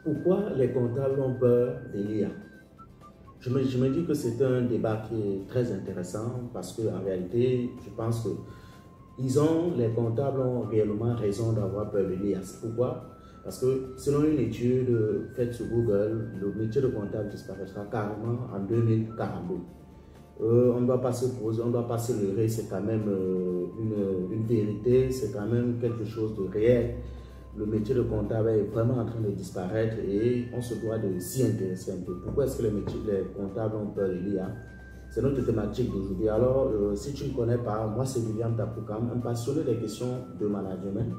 Pourquoi les comptables ont peur de l'IA? Je me dis que c'est un débat qui est très intéressant parce qu'en réalité, je pense que les comptables ont réellement raison d'avoir peur de l'IA. Pourquoi? Parce que selon une étude faite sur Google, le métier de comptable disparaîtra carrément en 2042. On ne doit pas se poser, on ne doit pas se leurrer, c'est quand même une vérité, c'est quand même quelque chose de réel. Le métier de comptable est vraiment en train de disparaître et on se doit de s'y intéresser un peu. Pourquoi est-ce que les comptables ont peur de l'IA? C'est notre thématique d'aujourd'hui. Alors, si tu ne me connais pas, moi c'est William Tapoukam, un passionné des questions de management,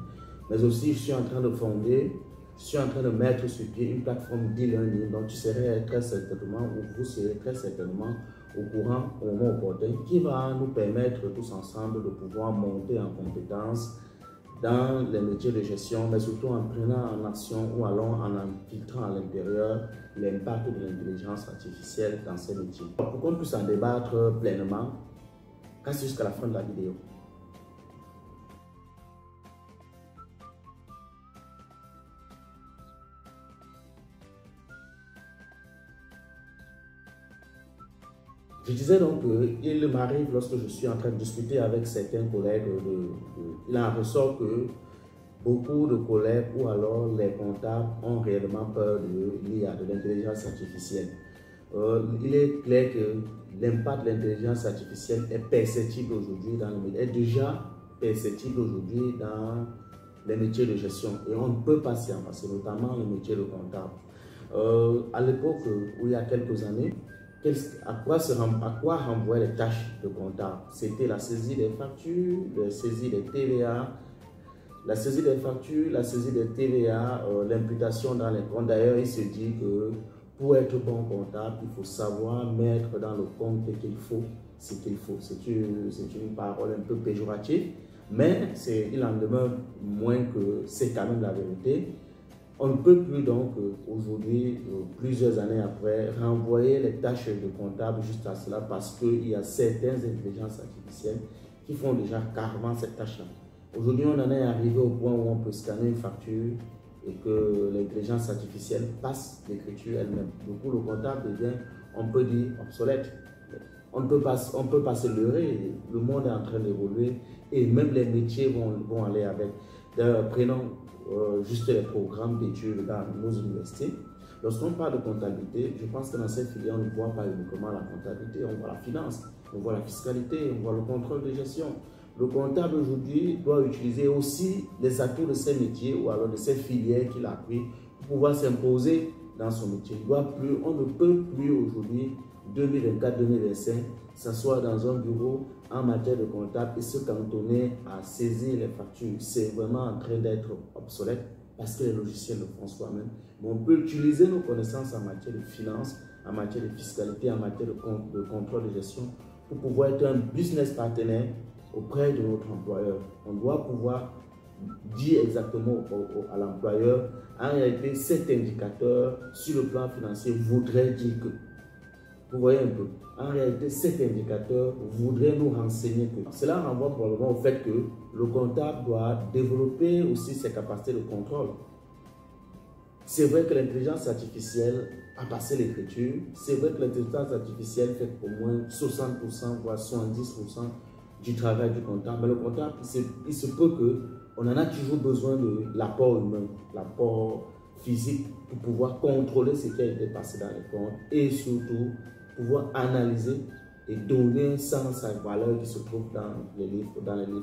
mais aussi je suis en train de mettre sur pied une plateforme d'e-learning dont tu serais très certainement, ou vous serez très certainement au courant au moment opportun, qui va nous permettre tous ensemble de pouvoir monter en compétences dans les métiers de gestion, mais surtout en prenant en action ou alors en infiltrant à l'intérieur l'impact de l'intelligence artificielle dans ces métiers. Pour qu'on puisse en débattre pleinement, reste jusqu'à la fin de la vidéo. Je disais donc qu'il m'arrive lorsque je suis en train de discuter avec certains collègues, il en ressort que beaucoup de collègues ou alors les comptables ont réellement peur de l'IA, de l'intelligence artificielle. Il est clair que l'impact de l'intelligence artificielle est perceptible aujourd'hui dans le métier, est déjà perceptible aujourd'hui dans les métiers de gestion et on ne peut pas s'y en passer, notamment le métier de comptable. À l'époque où il y a quelques années, à quoi renvoyaient les tâches de comptable? C'était la saisie des factures, la saisie des TVA, la saisie des factures, la saisie des TVA, l'imputation dans les comptes. D'ailleurs, il se dit que pour être bon comptable, il faut savoir mettre dans le compte qu'il faut, ce qu'il faut. C'est une parole un peu péjorative, mais il en demeure moins que c'est quand même la vérité. On ne peut plus donc aujourd'hui, plusieurs années après, renvoyer les tâches de comptable juste à cela parce qu'il y a certaines intelligences artificielles qui font déjà carrément cette tâche-là. Aujourd'hui, on en est arrivé au point où on peut scanner une facture et que l'intelligence artificielle passe l'écriture elle-même. Du coup, le comptable devient, on peut dire, obsolète. On ne peut pas se leurrer. Le monde est en train d'évoluer et même les métiers vont aller avec. Prenons juste les programmes d'études dans nos universités. Lorsqu'on parle de comptabilité, je pense que dans cette filière, on ne voit pas uniquement la comptabilité, on voit la finance, on voit la fiscalité, on voit le contrôle de gestion. Le comptable aujourd'hui doit utiliser aussi les atouts de ces métiers ou alors de ces filières qu'il a appris pour pouvoir s'imposer dans son métier. On ne peut plus aujourd'hui, 2024-2025, s'asseoir dans un bureau en matière de comptable et se cantonner à saisir les factures. C'est vraiment en train d'être obsolète parce que les logiciels le font soi-même. Mais on peut utiliser nos connaissances en matière de finance, en matière de fiscalité, en matière de contrôle de gestion pour pouvoir être un business partenaire auprès de notre employeur. On doit pouvoir dire exactement à l'employeur, en réalité, cet indicateur sur le plan financier voudrait dire que. Vous voyez un peu, en réalité, cet indicateur voudrait nous renseigner que. Cela renvoie probablement au fait que le comptable doit développer aussi ses capacités de contrôle. C'est vrai que l'intelligence artificielle a passé l'écriture, c'est vrai que l'intelligence artificielle fait au moins 60%, voire 70% du travail du comptable, mais le comptable, il se peut qu'on en a toujours besoin de l'apport humain, l'apport physique pour pouvoir contrôler ce qui a été passé dans les comptes et surtout pouvoir analyser et donner un sens à la valeur qui se trouve dans les livres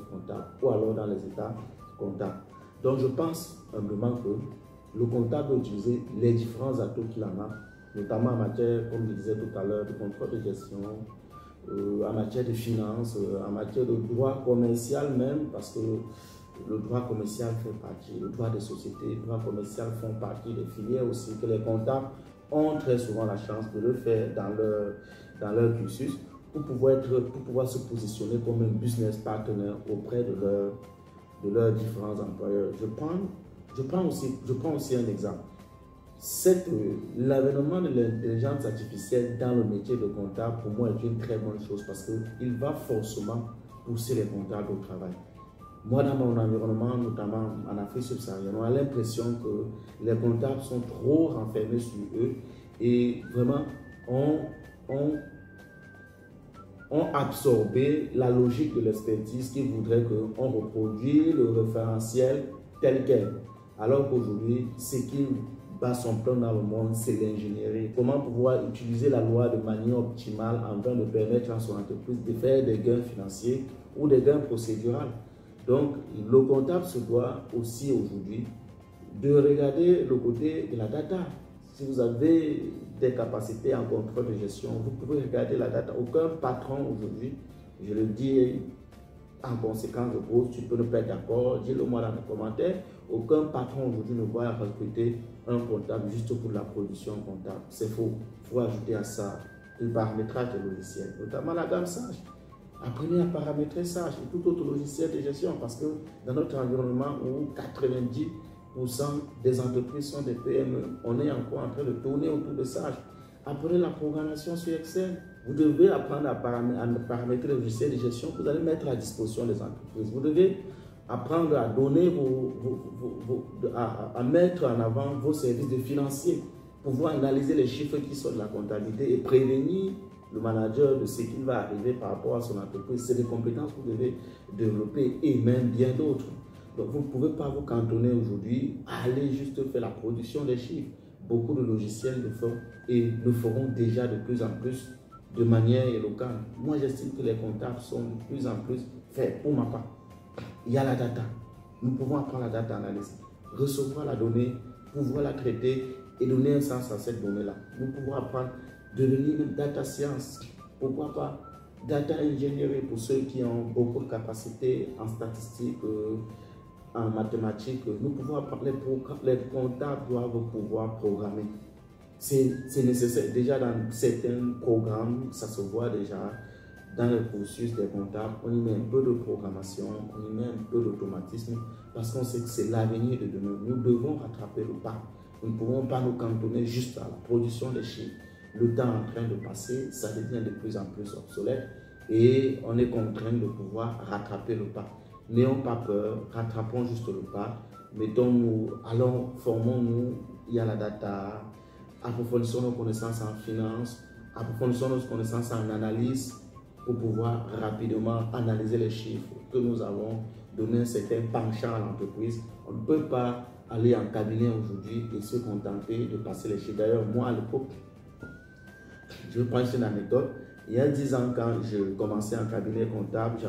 comptables ou alors dans les états comptables. Donc je pense humblement que le comptable doit utiliser les différents atouts qu'il en a, notamment en matière, comme je disais tout à l'heure, de contrôle de gestion, en matière de finance, en matière de droit commercial même, parce que le droit commercial fait partie, le droit des sociétés, le droit commercial font partie des filières aussi que les comptables ont très souvent la chance de le faire dans leur cursus pour pouvoir se positionner comme un business partner auprès de leurs différents employeurs. Je prends aussi un exemple. L'avènement de l'intelligence artificielle dans le métier de comptable, pour moi, est une très bonne chose parce qu'il va forcément pousser les comptables au travail. Moi, dans mon environnement, notamment en Afrique subsaharienne, on a l'impression que les comptables sont trop renfermés sur eux et vraiment ont absorbé la logique de l'expertise qui voudrait qu'on reproduise le référentiel tel quel. Alors qu'aujourd'hui, ce qui bat son plan dans le monde, c'est l'ingénierie. Comment pouvoir utiliser la loi de manière optimale afin de permettre à son entreprise de faire des gains financiers ou des gains procéduraux. Donc, le comptable se doit aussi aujourd'hui de regarder le côté de la data. Si vous avez des capacités en contrôle de gestion, vous pouvez regarder la data. Aucun patron aujourd'hui, je le dis en conséquence de cause, tu peux ne pas être d'accord, dis-le moi dans les commentaires. Aucun patron aujourd'hui ne va recruter un comptable juste pour la production comptable. C'est faux. Il faut ajouter à ça le paramétrage des logiciels, notamment la gamme Sage. Apprenez à paramétrer Sage et tout autre logiciel de gestion parce que dans notre environnement où 90% des entreprises sont des PME, on est encore en train de tourner autour de Sage. Apprenez la programmation sur Excel. Vous devez apprendre à paramétrer le logiciel de gestion que vous allez mettre à disposition des entreprises. Vous devez apprendre à donner à mettre en avant vos services de financiers, pouvoir analyser les chiffres qui sont de la comptabilité et prévenir le manager de ce qui va arriver par rapport à son entreprise. C'est des compétences que vous devez développer et même bien d'autres. Donc vous ne pouvez pas vous cantonner aujourd'hui à aller juste faire la production des chiffres. Beaucoup de logiciels le font et le feront déjà de plus en plus de manière locale. Moi, j'estime que les comptables sont de plus en plus faits pour ma part. Il y a la data. Nous pouvons apprendre la data analyse, recevoir la donnée, pouvoir la traiter et donner un sens à cette donnée-là. Nous pouvons apprendre devenir même data science. Pourquoi pas data engineering pour ceux qui ont beaucoup de capacités en statistiques, en mathématiques. Nous pouvons apprendre les comptables doivent pouvoir programmer. C'est nécessaire. Déjà dans certains programmes, ça se voit déjà dans le cursus des comptables, on y met un peu de programmation, on y met un peu d'automatisme parce qu'on sait que c'est l'avenir de demain. Nous devons rattraper le pas. Nous ne pouvons pas nous cantonner juste à la production des chiffres. Le temps est en train de passer, ça devient de plus en plus obsolète et on est contraint de pouvoir rattraper le pas. N'ayons pas peur, rattrapons juste le pas, mettons-nous, allons, formons-nous, il y a la data, approfondissons nos connaissances en finance, approfondissons nos connaissances en analyse pour pouvoir rapidement analyser les chiffres que nous avons, donner un certain penchant à l'entreprise. On ne peut pas aller en cabinet aujourd'hui et se contenter de passer les chiffres. D'ailleurs, moi à l'époque, je vais prendre une anecdote. Il y a 10 ans, quand je commençais en cabinet comptable, on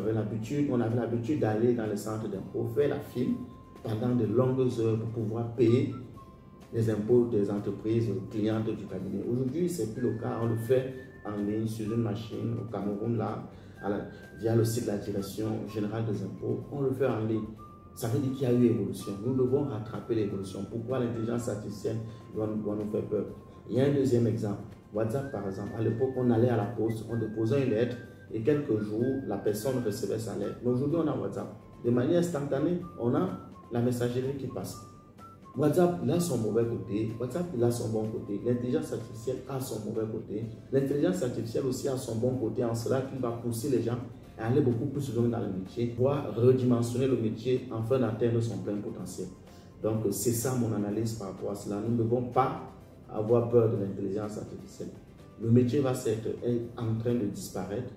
avait l'habitude d'aller dans les centres d'impôts, faire la file pendant de longues heures pour pouvoir payer les impôts des entreprises clientes du cabinet. Aujourd'hui, ce n'est plus le cas. On le fait en ligne sur une machine au Cameroun, là, via le site de la Direction générale des impôts. On le fait en ligne. Ça veut dire qu'il y a eu évolution. Nous devons rattraper l'évolution. Pourquoi l'intelligence artificielle doit nous faire peur? Il y a un deuxième exemple. WhatsApp, par exemple. À l'époque, on allait à la poste, on déposait une lettre et quelques jours, la personne recevait sa lettre. Mais aujourd'hui, on a WhatsApp. De manière instantanée, on a la messagerie qui passe. WhatsApp, il a son mauvais côté. WhatsApp, il a son bon côté. L'intelligence artificielle a son mauvais côté. L'intelligence artificielle aussi a son bon côté en cela qu'il va pousser les gens à aller beaucoup plus loin dans le métier, voire redimensionner le métier afin d'atteindre son plein potentiel. Donc, c'est ça mon analyse par rapport à cela. Nous ne devons pas avoir peur de l'intelligence artificielle. Le métier va être en train de disparaître,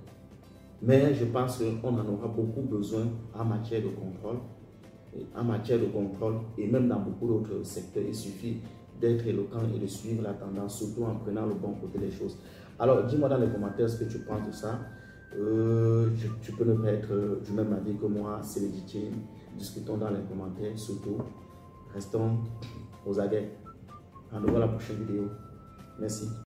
mais je pense qu'on en aura beaucoup besoin en matière de contrôle. En matière de contrôle et même dans beaucoup d'autres secteurs, il suffit d'être éloquent et de suivre la tendance, surtout en prenant le bon côté des choses. Alors, dis-moi dans les commentaires ce que tu penses de ça. Tu peux ne pas être du même avis que moi, c'est légitime. Discutons dans les commentaires, surtout. Restons aux aguets. On se voit la prochaine vidéo. Merci.